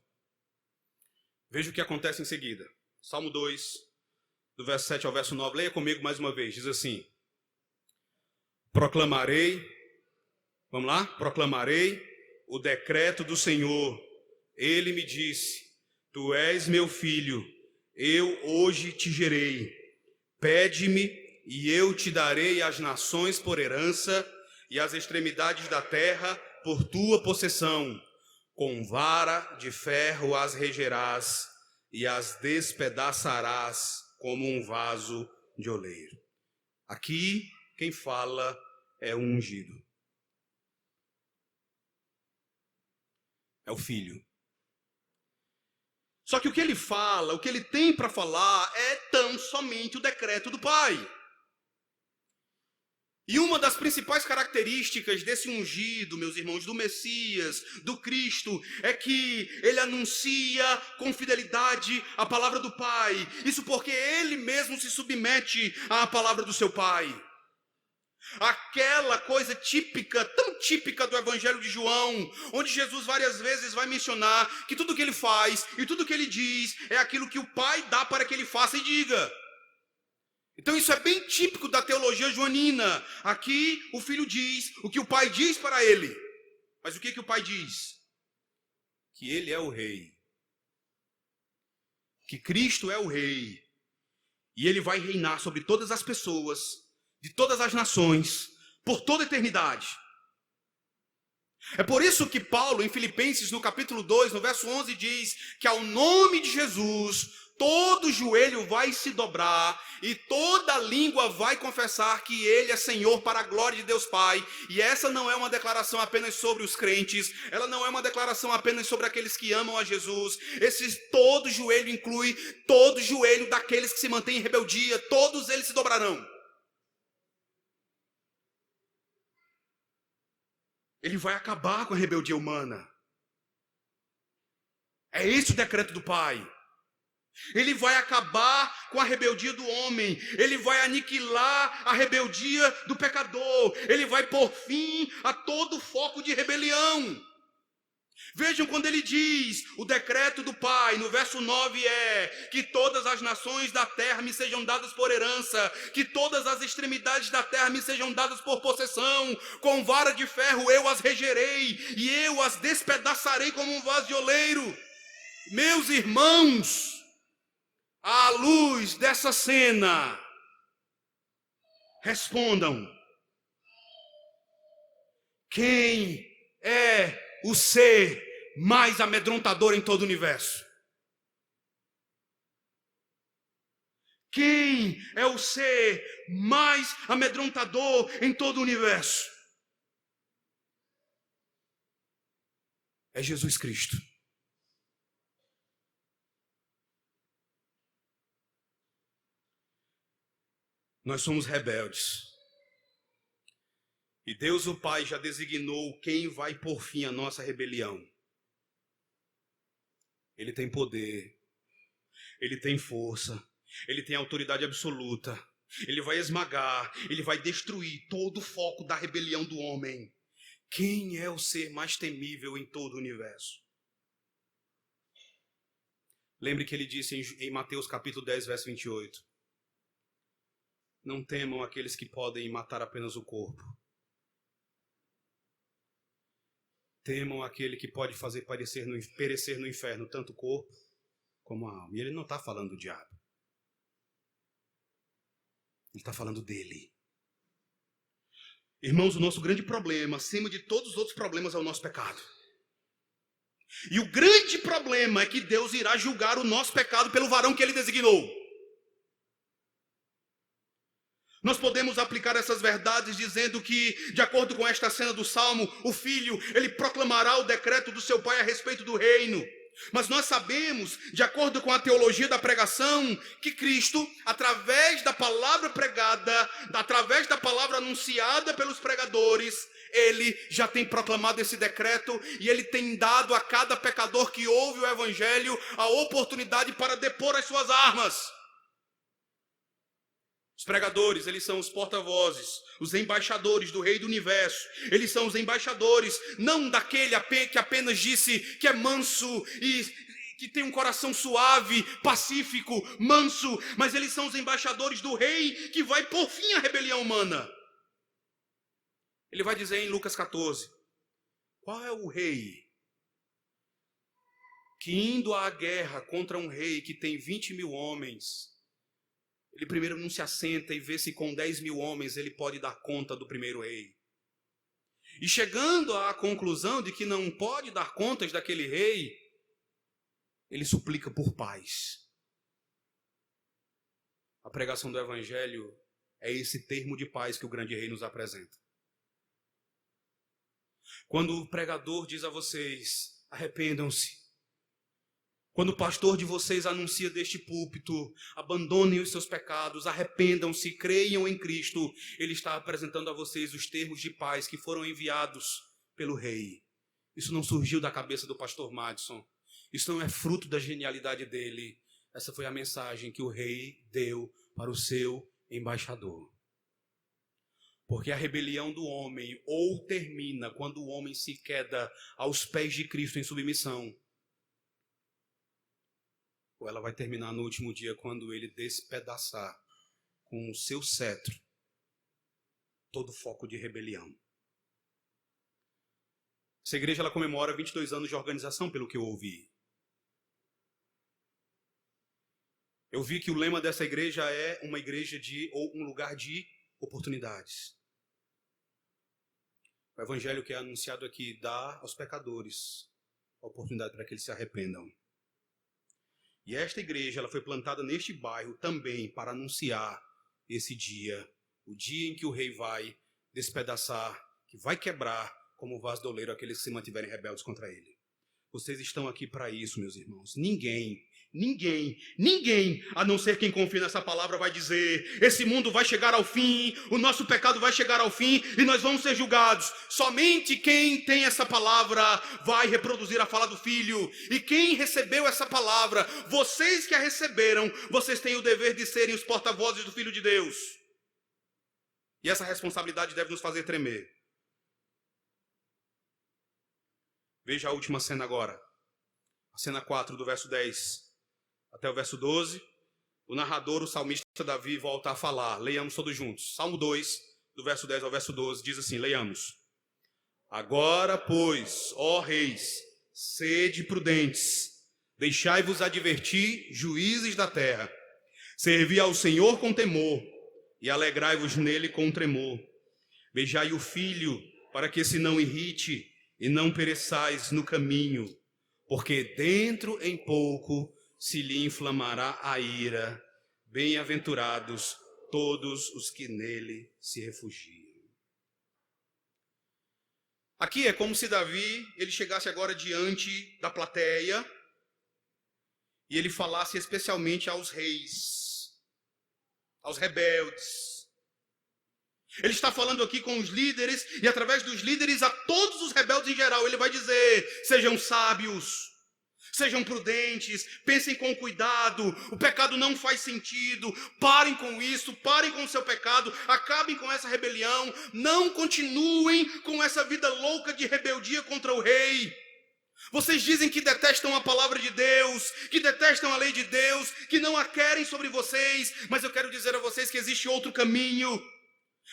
Veja o que acontece em seguida. Salmo 2, do verso 7 ao verso 9. Leia comigo mais uma vez. Diz assim: proclamarei, vamos lá? Proclamarei o decreto do Senhor. Ele me disse: tu és meu filho, eu hoje te gerei. Pede-me e eu te darei as nações por herança e as extremidades da terra por tua possessão. Com vara de ferro as regerás e as despedaçarás como um vaso de oleiro. Aqui quem fala é o ungido. É o filho. Só que o que ele fala, o que ele tem para falar é tão somente o decreto do Pai. E uma das principais características desse ungido, meus irmãos, do Messias, do Cristo, é que ele anuncia com fidelidade a palavra do Pai. Isso porque ele mesmo se submete à palavra do seu Pai. Aquela coisa típica, tão típica do Evangelho de João, onde Jesus várias vezes vai mencionar que tudo que ele faz e tudo que ele diz é aquilo que o Pai dá para que ele faça e diga. Então isso é bem típico da teologia joanina. Aqui o filho diz o que o Pai diz para ele. Mas o que o Pai diz? Que ele é o rei. Que Cristo é o rei. E ele vai reinar sobre todas as pessoas, de todas as nações, por toda a eternidade. É por isso que Paulo, em Filipenses, no capítulo 2, no verso 11, diz que ao nome de Jesus, todo joelho vai se dobrar e toda língua vai confessar que Ele é Senhor para a glória de Deus Pai. E essa não é uma declaração apenas sobre os crentes, ela não é uma declaração apenas sobre aqueles que amam a Jesus. Esse todo joelho inclui todo joelho daqueles que se mantêm em rebeldia, todos eles se dobrarão. Ele vai acabar com a rebeldia humana. É esse o decreto do Pai. Ele vai acabar com a rebeldia do homem. Ele vai aniquilar a rebeldia do pecador. Ele vai pôr fim a todo foco de rebelião. Vejam quando ele diz, o decreto do Pai, no verso 9 é que todas as nações da terra me sejam dadas por herança, que todas as extremidades da terra me sejam dadas por possessão, com vara de ferro eu as regerei, e eu as despedaçarei como um vaso de oleiro. Meus irmãos, à luz dessa cena, respondam: quem é o ser mais amedrontador em todo o universo? Quem é o ser mais amedrontador em todo o universo? É Jesus Cristo. Nós somos rebeldes. E Deus o Pai já designou quem vai pôr fim à nossa rebelião. Ele tem poder, ele tem força, ele tem autoridade absoluta. Ele vai esmagar, ele vai destruir todo o foco da rebelião do homem. Quem é o ser mais temível em todo o universo? Lembre que ele disse em Mateus capítulo 10, verso 28. Não temam aqueles que podem matar apenas o corpo. Temam aquele que pode fazer perecer no inferno tanto o corpo como a alma. E ele não está falando do diabo. Ele está falando dele. Irmãos, o nosso grande problema, acima de todos os outros problemas, é o nosso pecado. E o grande problema é que Deus irá julgar o nosso pecado pelo varão que ele designou. Nós podemos aplicar essas verdades dizendo que, de acordo com esta cena do Salmo, o filho, ele proclamará o decreto do seu pai a respeito do reino. Mas nós sabemos, de acordo com a teologia da pregação, que Cristo, através da palavra pregada, através da palavra anunciada pelos pregadores, ele já tem proclamado esse decreto e ele tem dado a cada pecador que ouve o evangelho a oportunidade para depor as suas armas. Os pregadores, eles são os porta-vozes, os embaixadores do Rei do Universo. Eles são os embaixadores, não daquele que apenas disse que é manso e que tem um coração suave, pacífico, manso, mas eles são os embaixadores do Rei que vai por fim à rebelião humana. Ele vai dizer em Lucas 14, qual é o rei que indo à guerra contra um rei que tem 20.000 homens, ele primeiro não se assenta e vê se com 10.000 homens ele pode dar conta do primeiro rei. E chegando à conclusão de que não pode dar contas daquele rei, ele suplica por paz. A pregação do evangelho é esse termo de paz que o grande rei nos apresenta. Quando o pregador diz a vocês, arrependam-se. Quando o pastor de vocês anuncia deste púlpito, abandonem os seus pecados, arrependam-se, creiam em Cristo, ele está apresentando a vocês os termos de paz que foram enviados pelo rei. Isso não surgiu da cabeça do pastor Madison. Isso não é fruto da genialidade dele. Essa foi a mensagem que o rei deu para o seu embaixador. Porque a rebelião do homem ou termina quando o homem se queda aos pés de Cristo em submissão, ou ela vai terminar no último dia quando ele despedaçar com o seu cetro todo foco de rebelião. Essa igreja ela comemora 22 anos de organização, pelo que eu ouvi. Eu vi que o lema dessa igreja é uma igreja ou um lugar de oportunidades. O evangelho que é anunciado aqui dá aos pecadores a oportunidade para que eles se arrependam. E esta igreja ela foi plantada neste bairro também para anunciar esse dia, o dia em que o rei vai despedaçar, que vai quebrar como vaso de oleiro aqueles que se mantiverem rebeldes contra ele. Vocês estão aqui para isso, meus irmãos. Ninguém, a não ser quem confia nessa palavra, vai dizer: esse mundo vai chegar ao fim, o nosso pecado vai chegar ao fim e nós vamos ser julgados. Somente quem tem essa palavra vai reproduzir a fala do Filho. E quem recebeu essa palavra, vocês que a receberam, vocês têm o dever de serem os porta-vozes do Filho de Deus. E essa responsabilidade deve nos fazer tremer. Veja a última cena agora. A cena 4, do verso 10 até o verso 12. O narrador, o salmista Davi, volta a falar. Leiamos todos juntos. Salmo 2, do verso 10 ao verso 12, diz assim, leiamos. Agora, pois, ó reis, sede prudentes, deixai-vos advertir, juízes da terra. Servi ao Senhor com temor, e alegrai-vos nele com tremor. Beijai o filho, para que se não irrite, e não pereçais no caminho, porque dentro em pouco se lhe inflamará a ira. Bem-aventurados todos os que nele se refugiam. Aqui é como se Davi, ele chegasse agora diante da plateia e ele falasse especialmente aos reis, aos rebeldes. Ele está falando aqui com os líderes e através dos líderes a todos os rebeldes em geral. Ele vai dizer, sejam sábios, sejam prudentes, pensem com cuidado, o pecado não faz sentido, parem com isso, parem com o seu pecado, acabem com essa rebelião, não continuem com essa vida louca de rebeldia contra o rei. Vocês dizem que detestam a palavra de Deus, que detestam a lei de Deus, que não a querem sobre vocês, mas eu quero dizer a vocês que existe outro caminho.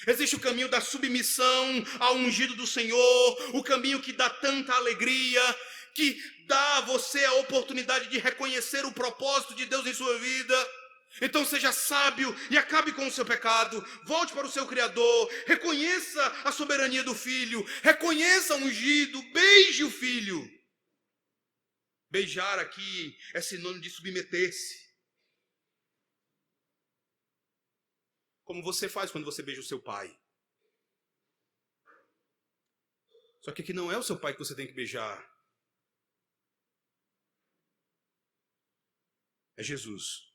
Existe o caminho da submissão ao ungido do Senhor, o caminho que dá tanta alegria, que dá a você a oportunidade de reconhecer o propósito de Deus em sua vida. Então seja sábio e acabe com o seu pecado, volte para o seu Criador, reconheça a soberania do Filho, reconheça o ungido, beije o Filho. Beijar aqui é sinônimo de submeter-se. Como você faz quando você beija o seu pai. Só que aqui não é o seu pai que você tem que beijar. É Jesus.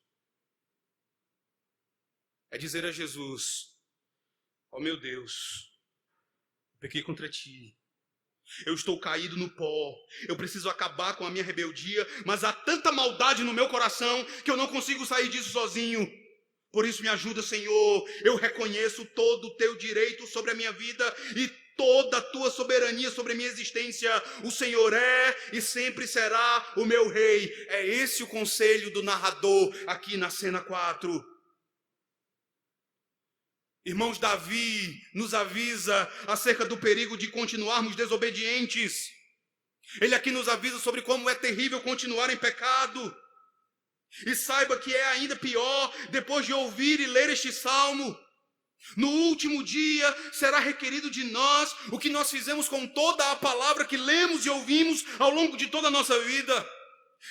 É dizer a Jesus: ó meu Deus, pequei contra ti. Eu estou caído no pó. Eu preciso acabar com a minha rebeldia, mas há tanta maldade no meu coração que eu não consigo sair disso sozinho. Por isso me ajuda, Senhor. Eu reconheço todo o teu direito sobre a minha vida e toda a tua soberania sobre a minha existência. O Senhor é e sempre será o meu rei. É esse o conselho do narrador aqui na cena 4. Irmãos, Davi nos avisa acerca do perigo de continuarmos desobedientes. Ele aqui nos avisa sobre como é terrível continuar em pecado. E saiba que é ainda pior depois de ouvir e ler este salmo. No último dia será requerido de nós o que nós fizemos com toda a palavra que lemos e ouvimos ao longo de toda a nossa vida.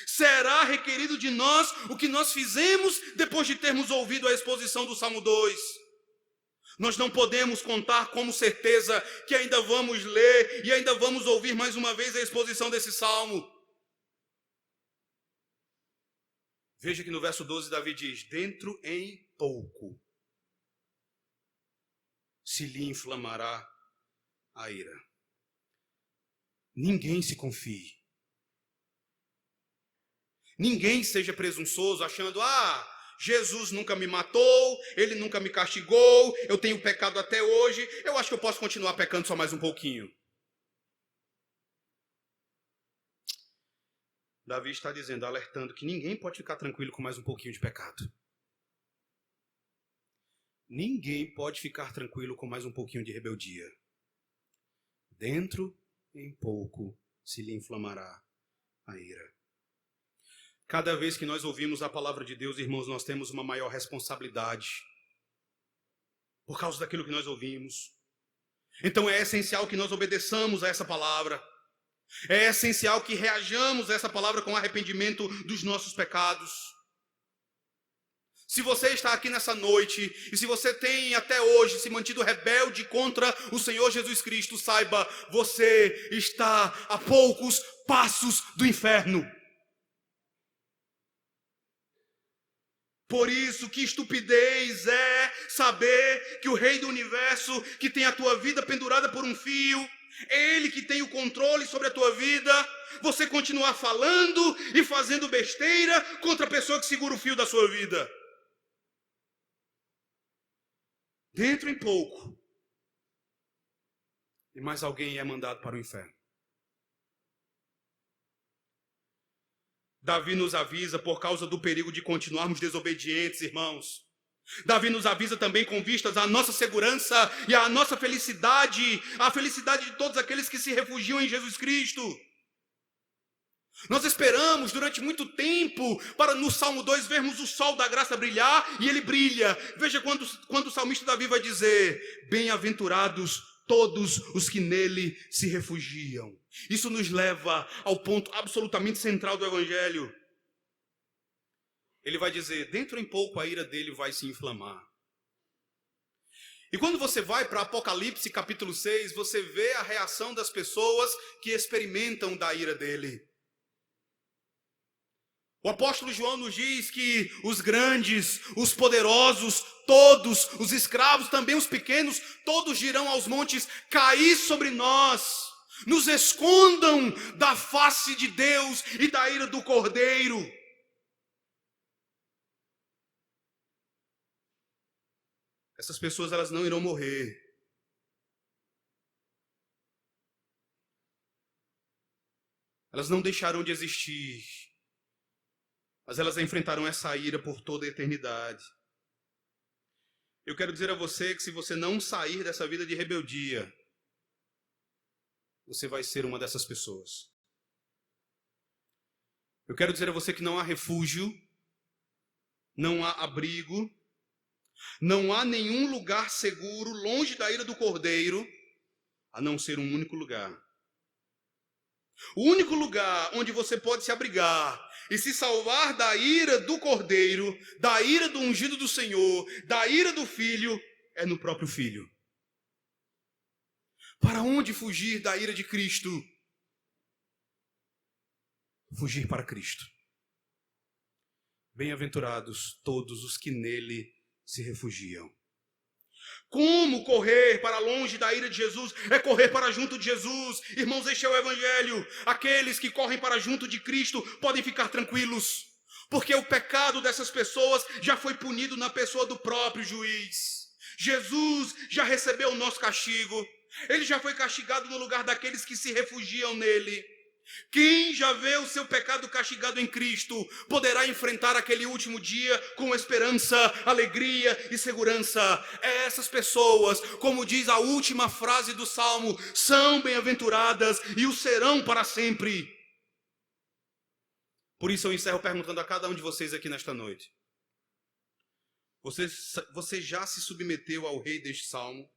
Será requerido de nós o que nós fizemos depois de termos ouvido a exposição do Salmo 2. Nós não podemos contar como certeza que ainda vamos ler e ainda vamos ouvir mais uma vez a exposição desse salmo. Veja que no verso 12 Davi diz: dentro em pouco se lhe inflamará a ira. Ninguém se confie. Ninguém seja presunçoso achando: Jesus nunca me matou, ele nunca me castigou, eu tenho pecado até hoje, eu acho que eu posso continuar pecando só mais um pouquinho. Davi está dizendo, alertando que ninguém pode ficar tranquilo com mais um pouquinho de pecado. Ninguém pode ficar tranquilo com mais um pouquinho de rebeldia. Dentro em pouco se lhe inflamará a ira. Cada vez que nós ouvimos a palavra de Deus, irmãos, nós temos uma maior responsabilidade por causa daquilo que nós ouvimos. Então é essencial que nós obedeçamos a essa palavra. É essencial que reajamos a essa palavra com arrependimento dos nossos pecados. Se você está aqui nessa noite e se você tem até hoje se mantido rebelde contra o Senhor Jesus Cristo, saiba, você está a poucos passos do inferno. Por isso, que estupidez é saber que o Rei do Universo, que tem a tua vida pendurada por um fio, é Ele que tem o controle sobre a tua vida, você continuar falando e fazendo besteira contra a pessoa que segura o fio da sua vida. Dentro em pouco, e mais alguém é mandado para o inferno. Davi nos avisa por causa do perigo de continuarmos desobedientes, irmãos. Davi nos avisa também com vistas à nossa segurança e à nossa felicidade, à felicidade de todos aqueles que se refugiam em Jesus Cristo. Nós esperamos durante muito tempo para no Salmo 2 vermos o sol da graça brilhar, e ele brilha. Veja quando o salmista Davi vai dizer: bem-aventurados todos os que nele se refugiam. Isso nos leva ao ponto absolutamente central do Evangelho. Ele vai dizer, dentro em pouco a ira dele vai se inflamar. E quando você vai para Apocalipse capítulo 6, você vê a reação das pessoas que experimentam da ira dele. O apóstolo João nos diz que os grandes, os poderosos, todos, os escravos, também os pequenos, todos dirão aos montes: caí sobre nós, nos escondam da face de Deus e da ira do Cordeiro. Essas pessoas, elas não irão morrer. Elas não deixarão de existir, mas elas enfrentarão essa ira por toda a eternidade. Eu quero dizer a você que se você não sair dessa vida de rebeldia, você vai ser uma dessas pessoas. Eu quero dizer a você que não há refúgio, não há abrigo, não há nenhum lugar seguro longe da ira do Cordeiro, a não ser um único lugar. O único lugar onde você pode se abrigar e se salvar da ira do Cordeiro, da ira do ungido do Senhor, da ira do Filho, é no próprio Filho. Para onde fugir da ira de Cristo? Fugir para Cristo. Bem-aventurados todos os que nele se refugiam. Como correr para longe da ira de Jesus? É correr para junto de Jesus. Irmãos, este é o Evangelho. Aqueles que correm para junto de Cristo podem ficar tranquilos, porque o pecado dessas pessoas já foi punido na pessoa do próprio juiz. Jesus já recebeu o nosso castigo. Ele já foi castigado no lugar daqueles que se refugiam nele. Quem já vê o seu pecado castigado em Cristo poderá enfrentar aquele último dia com esperança, alegria e segurança. Essas pessoas, como diz a última frase do Salmo, são bem-aventuradas e o serão para sempre. Por isso eu encerro perguntando a cada um de vocês aqui nesta noite: você já se submeteu ao rei deste Salmo?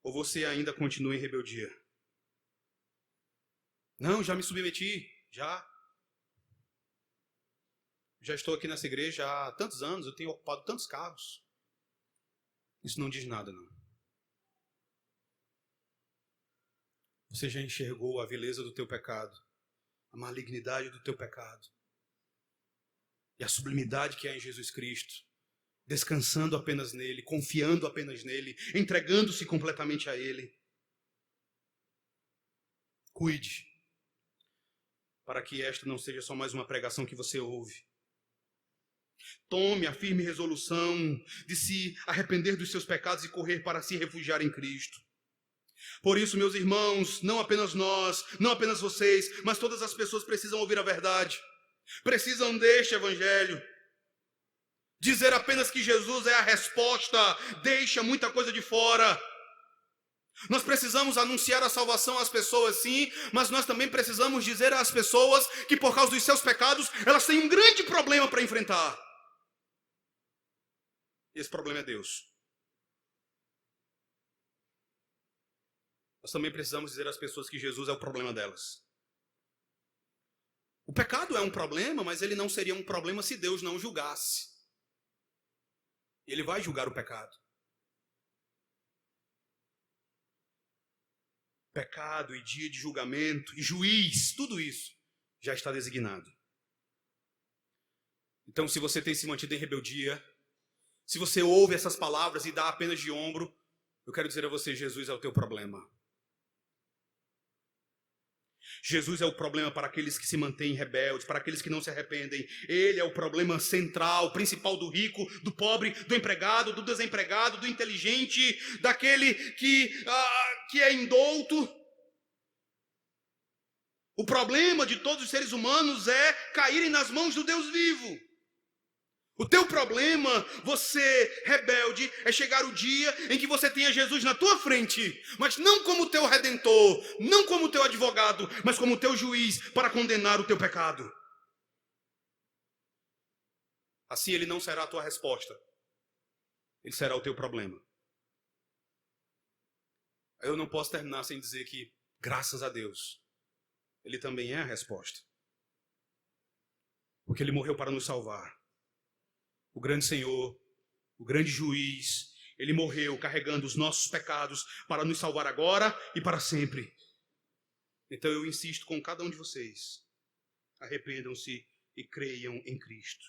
Ou você ainda continua em rebeldia? Não, já me submeti, já. Já estou aqui nessa igreja há tantos anos, eu tenho ocupado tantos cargos. Isso não diz nada, não. Você já enxergou a vileza do teu pecado, a malignidade do teu pecado e a sublimidade que há em Jesus Cristo, descansando apenas nele, confiando apenas nele, entregando-se completamente a ele. Cuide, para que esta não seja só mais uma pregação que você ouve. Tome a firme resolução de se arrepender dos seus pecados e correr para se refugiar em Cristo. Por isso, meus irmãos, não apenas nós, não apenas vocês, mas todas as pessoas precisam ouvir a verdade. Precisam deste Evangelho. Dizer apenas que Jesus é a resposta deixa muita coisa de fora. Nós precisamos anunciar a salvação às pessoas, sim, mas nós também precisamos dizer às pessoas que por causa dos seus pecados, elas têm um grande problema para enfrentar. Esse problema é Deus. Nós também precisamos dizer às pessoas que Jesus é o problema delas. O pecado é um problema, mas ele não seria um problema se Deus não julgasse. Ele vai julgar o pecado. Pecado e dia de julgamento e juiz, tudo isso já está designado. Então, se você tem se mantido em rebeldia, se você ouve essas palavras e dá apenas de ombro, eu quero dizer a você, Jesus é o teu problema. Jesus é o problema para aqueles que se mantêm rebeldes, para aqueles que não se arrependem. Ele é o problema central, principal do rico, do pobre, do empregado, do desempregado, do inteligente, daquele que é indouto. O problema de todos os seres humanos é caírem nas mãos do Deus vivo. O teu problema, você rebelde, é chegar o dia em que você tenha Jesus na tua frente, mas não como teu redentor, não como teu advogado, mas como teu juiz para condenar o teu pecado. Assim ele não será a tua resposta, ele será o teu problema. Eu não posso terminar sem dizer que, graças a Deus, ele também é a resposta. Porque ele morreu para nos salvar. O grande Senhor, o grande juiz, ele morreu carregando os nossos pecados para nos salvar agora e para sempre. Então eu insisto com cada um de vocês, arrependam-se e creiam em Cristo.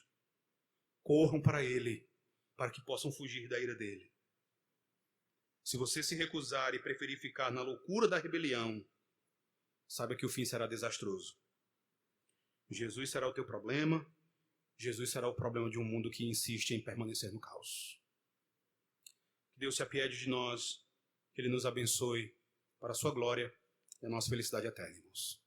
Corram para Ele, para que possam fugir da ira dele. Se você se recusar e preferir ficar na loucura da rebelião, saiba que o fim será desastroso. Jesus será o teu problema. Jesus será o problema de um mundo que insiste em permanecer no caos. Que Deus se apiede de nós, que Ele nos abençoe para a sua glória e a nossa felicidade eterna, irmãos.